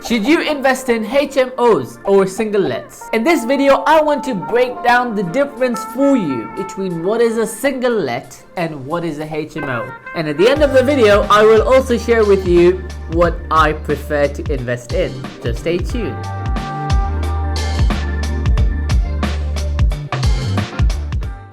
Should you invest in HMOs or single lets? In this video, I want to break down the difference for you between what is a single let and what is a HMO. And at the end of the video, I will also share with you what I prefer to invest in. So stay tuned.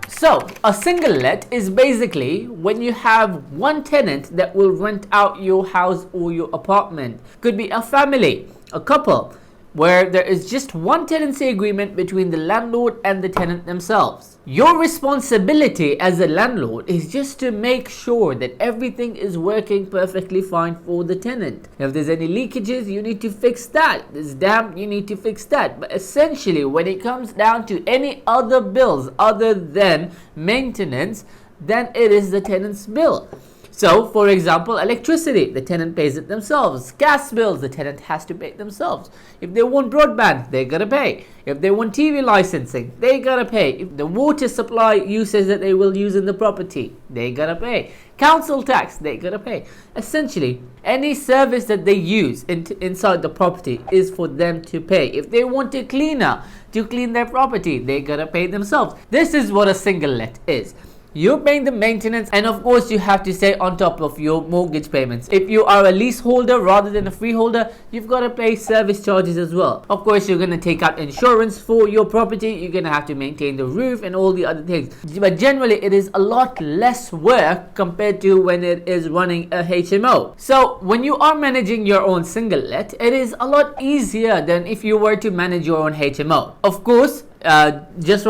So, a single let is basically when you have one tenant that will rent out your house or your apartment. Could be a family, a couple, where there is just one tenancy agreement between the landlord and the tenant themselves. Your responsibility as a landlord is just to make sure that everything is working perfectly fine for the tenant. If there's any leakages, you need to fix that. If there's damp, you need to fix that. But essentially, when it comes down to any other bills other than maintenance, then it is the tenant's bill. So, for example, electricity, the tenant pays it themselves. Gas bills, the tenant has to pay it themselves. If they want broadband, they gotta pay. If they want TV licensing, they gotta pay. If the water supply usage that they will use in the property, they gotta pay. Council tax, they gotta pay. Essentially, any service that they use inside the property is for them to pay. If they want a cleaner to clean their property, they gotta pay themselves. This is what a single let is. You're paying the maintenance, and of course you have to stay on top of your mortgage payments. If you are a leaseholder rather than a freeholder, you've got to pay service charges as well. Of course, you're going to take out insurance for your property. You're going to have to maintain the roof and all the other things. But generally, it is a lot less work compared to when it is running a HMO. So when you are managing your own single let, it is a lot easier than if you were to manage your own HMO. Of course, just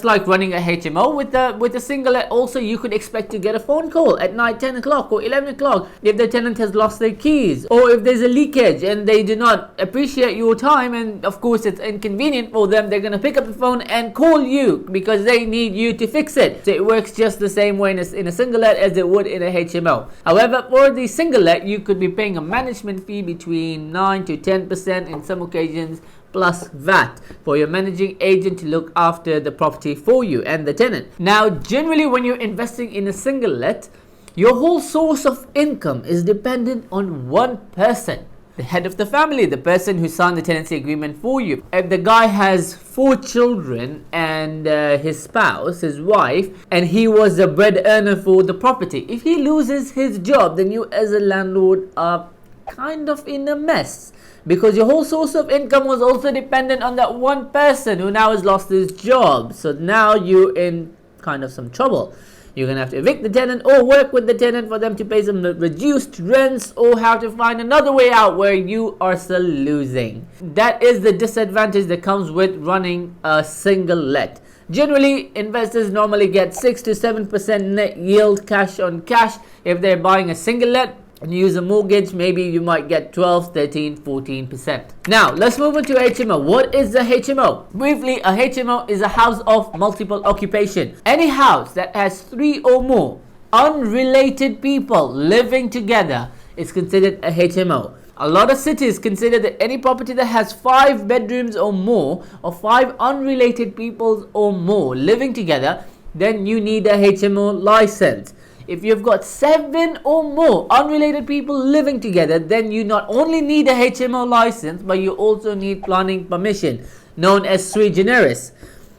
like running a HMO with a single let, also you could expect to get a phone call at night, 10 o'clock or 11 o'clock if the tenant has lost their keys, or if there's a leakage and they do not appreciate your time, and of course it's inconvenient for them. They're going to pick up the phone and call you because they need you to fix it. So it works just the same way in a single let as it would in a HMO. However, for the single let, you could be paying a management fee between 9 to 10% in some occasions, plus VAT, for your managing agent to look after the property for you and the tenant. Now, generally when you're investing in a single let, your whole source of income is dependent on one person, the head of the family, the person who signed the tenancy agreement for you. If the guy has 4 children and his spouse, his wife, and he was the bread earner for the property, if he loses his job, then you as a landlord are kind of in a mess, because your whole source of income was also dependent on that one person who now has lost his job. So now you're in kind of some trouble. You're going to have to evict the tenant or work with the tenant for them to pay some reduced rents, or have to find another way out where you are still losing. That is the disadvantage that comes with running a single let. Generally, investors normally get 6 to 7% net yield cash on cash if they're buying a single let. And you use a mortgage, maybe you might get 12, 13, 14%. Now, let's move on to HMO. What is a HMO? Briefly, a HMO is a house of multiple occupation. Any house that has 3 or more unrelated people living together is considered a HMO. A lot of cities consider that any property that has 5 bedrooms or more, or 5 unrelated people or more living together, then you need a HMO license. If you've got 7 or more unrelated people living together, then you not only need a HMO license, but you also need planning permission, known as sui generis.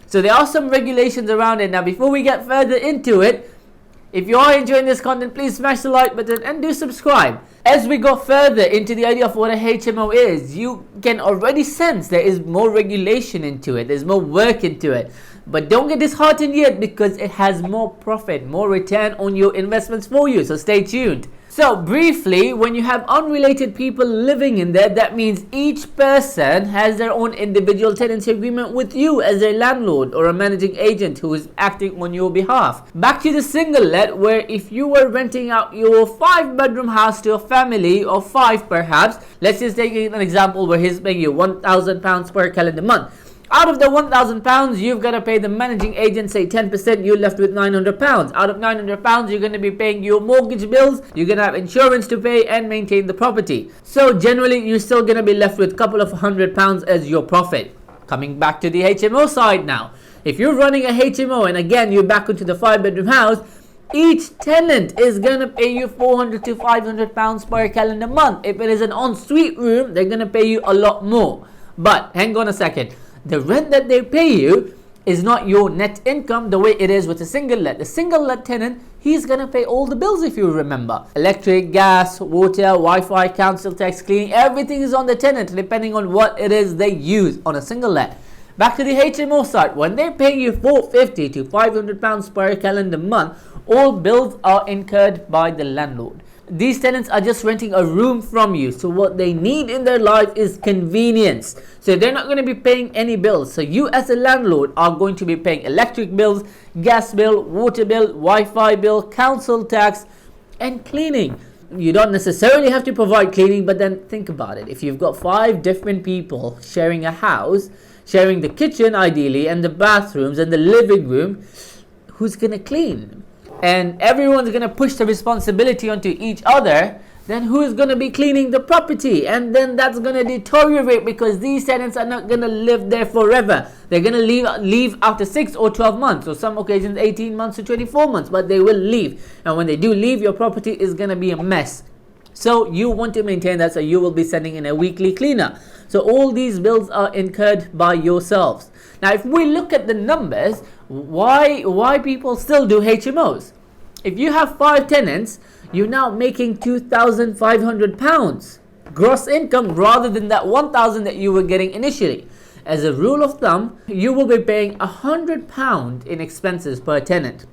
So there are some regulations around it. Now, before we get further into it, if you are enjoying this content, please smash the like button and do subscribe. As we go further into the idea of what a HMO is, you can already sense there is more regulation into it. There's more work into it. But don't get disheartened yet, because it has more profit, more return on your investments for you. So stay tuned. So briefly, when you have unrelated people living in there, that means each person has their own individual tenancy agreement with you as a landlord or a managing agent who is acting on your behalf. Back to the single let, where if you were renting out your 5-bedroom house to a family of 5 perhaps, let's just take an example where he's paying you £1,000 per calendar month. Out of the £1,000, you've got to pay the managing agent, say 10%, you're left with £900. Out of £900, you're going to be paying your mortgage bills, you're going to have insurance to pay and maintain the property. So generally, you're still going to be left with a couple of £100 as your profit. Coming back to the HMO side now. If you're running a HMO, and again, you're back into the 5-bedroom house, Each tenant is going to pay you 400 to 500 pounds per calendar month. If it is an ensuite room, they're going to pay you a lot more. But hang on a second. The rent that they pay you is not your net income the way it is with a single let. The single let tenant, he's going to pay all the bills, if you remember. Electric, gas, water, Wi-Fi, council tax, cleaning, everything is on the tenant depending on what it is they use on a single let. Back to the HMO side, when they're paying you 450 to 500 pounds per calendar month, all bills are incurred by the landlord. These tenants are just renting a room from you, so what they need in their life is convenience. So they're not going to be paying any bills. So you as a landlord are going to be paying electric bills, gas bill, water bill, Wi-Fi bill, council tax, and cleaning. You don't necessarily have to provide cleaning, but then think about it. If you've got 5 different people sharing a house, sharing the kitchen ideally, and the bathrooms and the living room, who's going to clean? And everyone's going to push the responsibility onto each other, then who is going to be cleaning the property? And then that's going to deteriorate because these tenants are not going to live there forever. They're going to leave after 6 or 12 months, or some occasions 18 months to 24 months, but they will leave. And when they do leave, your property is going to be a mess. So you want to maintain that, so you will be sending in a weekly cleaner. So all these bills are incurred by yourselves. Now, if we look at the numbers, why people still do HMOs? If you have 5 tenants, you're now making £2,500 gross income rather than that 1,000 that you were getting initially. As a rule of thumb, you will be paying £100 in expenses per tenant,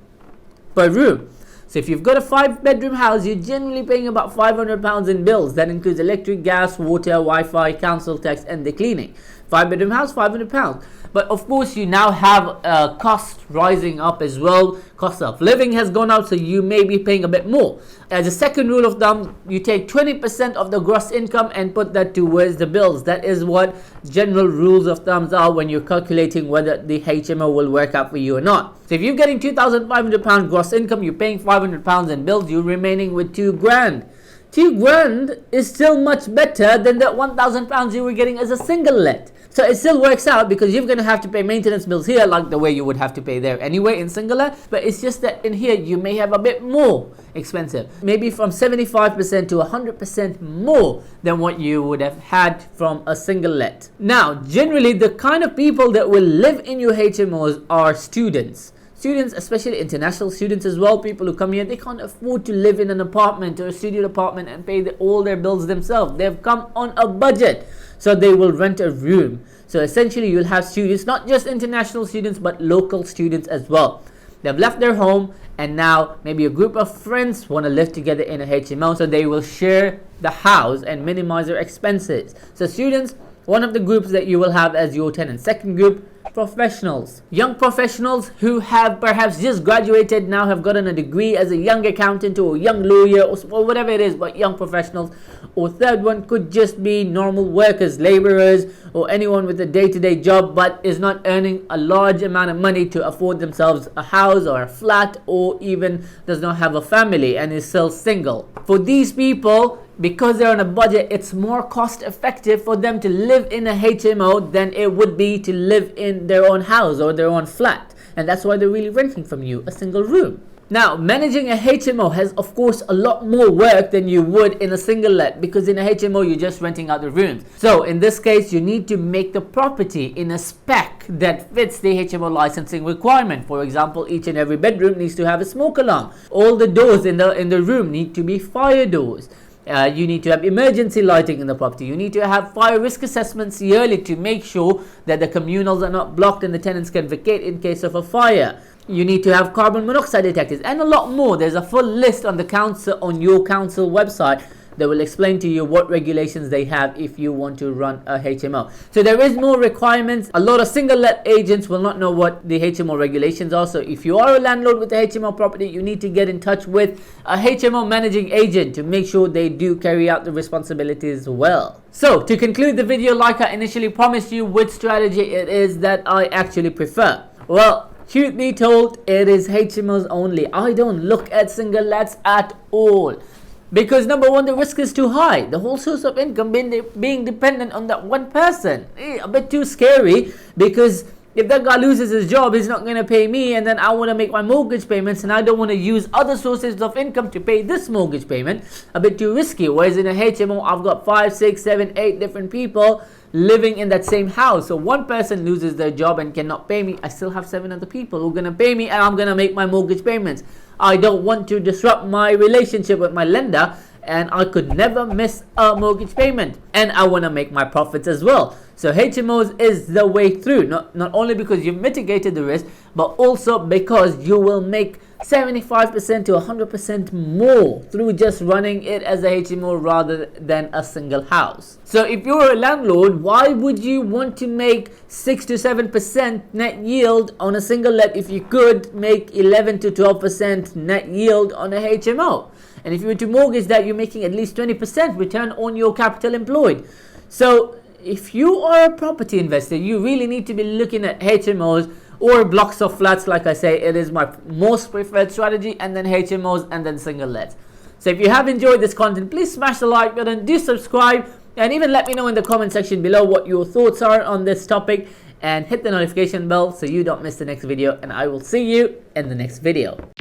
per room. So if you've got a 5-bedroom house, you're generally paying about £500 in bills. That includes electric, gas, water, Wi-Fi, council tax, and the cleaning. 5-bedroom house, £500. But of course, you now have costs rising up as well. Cost of living has gone up, so you may be paying a bit more. As a second rule of thumb, you take 20% of the gross income and put that towards the bills. That is what general rules of thumbs are when you're calculating whether the HMO will work out for you or not. So if you're getting £2,500 gross income, you're paying £500 in bills, you're remaining with £2,000. £2,000 is still much better than that £1,000 you were getting as a single let. So it still works out because you're going to have to pay maintenance bills here like the way you would have to pay there anyway in single let. But it's just that in here you may have a bit more expensive. Maybe from 75% to 100% more than what you would have had from a single let. Now, generally the kind of people that will live in your HMOs are students. Students, especially international students as well, people who come here, they can't afford to live in an apartment or a studio apartment and pay all their bills themselves. They've come on a budget, so they will rent a room. So essentially you'll have students, not just international students, but local students as well. They've left their home and now maybe a group of friends want to live together in a HMO, so they will share the house and minimize their expenses. So students, one of the groups that you will have as your tenant. Second group, professionals. Young professionals who have perhaps just graduated, now have gotten a degree as a young accountant or a young lawyer or whatever it is, but young professionals. Or third one could just be normal workers, laborers, or anyone with a day-to-day job but is not earning a large amount of money to afford themselves a house or a flat, or even does not have a family and is still single. For these people, because they're on a budget, it's more cost effective for them to live in a HMO than it would be to live in their own house or their own flat. And that's why they're really renting from you a single room. Now, managing a HMO has of course a lot more work than you would in a single let, because in a HMO you're just renting out the rooms. So in this case, you need to make the property in a spec that fits the HMO licensing requirement. For example, each and every bedroom needs to have a smoke alarm. All the doors in the room need to be fire doors. You need to have emergency lighting in the property. You need to have fire risk assessments yearly to make sure that the communals are not blocked and the tenants can vacate in case of a fire. You need to have carbon monoxide detectors and a lot more. There's a full list on your council website that will explain to you what regulations they have if you want to run a HMO. So there is more requirements. A lot of single let agents will not know what the HMO regulations are. So if you are a landlord with a HMO property, you need to get in touch with a HMO managing agent to make sure they do carry out the responsibilities well. So to conclude the video, like I initially promised you, which strategy it is that I actually prefer. Well, truth be told, it is HMOs only. I don't look at single lets at all. Because number one, the risk is too high. The whole source of income being dependent on that one person. A bit too scary, because If that guy loses his job, he's not going to pay me, and then I want to make my mortgage payments, and I don't want to use other sources of income to pay this mortgage payment. A bit too risky. Whereas in a HMO, I've got 5, 6, 7, 8 different people living in that same house. So one person loses their job and cannot pay me, I still have 7 other people who are going to pay me, and I'm going to make my mortgage payments. I don't want to disrupt my relationship with my lender, and I could never miss a mortgage payment, and I want to make my profits as well. So HMOs is the way through, not only because you've mitigated the risk, but also because you will make 75% to 100% more through just running it as a HMO rather than a single house. So if you're a landlord, why would you want to make 6 to 7% net yield on a single let if you could make 11 to 12% net yield on a HMO? And if you were to mortgage that, you're making at least 20% return on your capital employed. So if you are a property investor, you really need to be looking at HMOs or blocks of flats. Like I say, it is my most preferred strategy, and then HMOs and then single lets. So if you have enjoyed this content, please smash the like button, do subscribe, and even let me know in the comment section below what your thoughts are on this topic, and hit the notification bell so you don't miss the next video, and I will see you in the next video.